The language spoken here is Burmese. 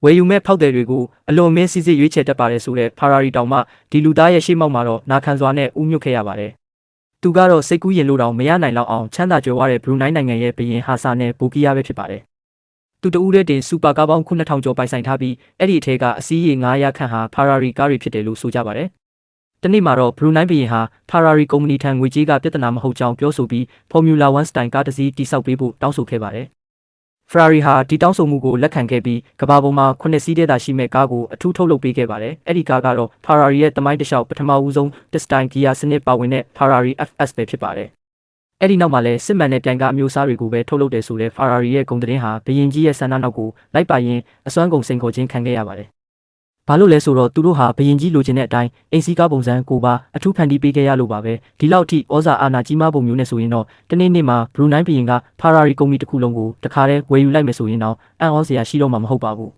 ဝယ်ယူမဲ့ဖောက်သည်တွေကိုအလွန်မင်းစစ်စစ်ရွေးချယ်တတ်ပါတယ်ဆိုတဲ့ Ferrari တောင်မှဒီလူသားရဲ့ရှေ့မှောက်မှာတော့နာခံစွာနဲ့ဥညွတ်ခဲ့ရပါတယ်သူကတော့စိတ်ကူးရင်လို့တောင်မရနိုင်လောက်အောင်ချမ်းသာကြွယ်ဝတဲ့ဘရူနိုင်းနိုင်ငံရဲ့ဘုရင်ဟာဆာနဲ့ဘိုကီယာပဲဖြစ်ပါတယ်သူတဦးတည်းတင်စူပါကားပေါင်း9000ကျော်ပိုင်ဆိုင်ထားပြီးအဲ့ဒီအထက်ကအစီးရေ900ခန့်ဟာ Ferrari ကားတွေဖြစ်တယ်လို့ဆိုကြပါတယ်တနေ့မှာတော့ဘရူနိုင်းဘုရင်ဟာ Ferrari ကုမ္ပဏီထံငွေကြေးကပြဿနာမဟုတ်ကြောင်းပြောဆိုပြီး Formula 1 စတိုင်ကားတစ်စီးတိစောက်ပေးဖို့တောင်းဆိုခဲ့ပါတယ်Ferrari ဟာဒီတောင်းဆိုမှုကိုလက်ခံခဲ့ပြီးကမ္ဘာပေါ်မှာ9စီးတည်းသာရှိမဲ့ကားကိုအထူးထုတ်လုပ်ပေးခဲ့ပါတယ်။အဲ့ဒီကားကတော့ Ferrari ရဲ့သမိုင်းတစ်လျှောက်ပထမဦးဆုံးတစ်စတိုင်ဂီယာစနစ်ပါဝင်တဲ့ Ferrari FS ပဲဖြစ်ပါတယ်။အဲ့ဒီနောက်မှာလည်းစစ်မှန်တဲ့ပြိုင်ကားအမျိုးအစားတွေကိုပဲထုတ်လုပ်တယ်ဆိုတဲ့ Ferrari ရဲ့ဂုဏ်သတင်းဟာဘုရင်ကြီးရဲ့ဆန္ဒနောက်ကိုလိုက်ပါရင်အစွမ်းကုန်စိန်ခေါ်ခြင်းခံခဲ့ရပါတယ်။ဘာလို့လဲဆိုတော့သူတို့ဟာဘုရင်ကြီးလိုချင်တဲ့အတိုင်းအိမ်စီးကားပုံစံကိုပါအထူးဖန်တီးပေးခဲ့ရလို့ပါပဲဒီလောက်ထိဩဇာအာဏာကြီးမားပုံမျိုးနဲ့ဆိုရင်တော့တနေ့မှာဘရူနိုင်းဘုရင်က Ferrari ကုမ္ပဏီတစ်ခုလုံးကိုတခါတည်းဝယ်ယူလိုက်မယ်ဆိုရင်တော့အံ့ဩစရာရှိတော့မှာမဟုတ်ပါဘူး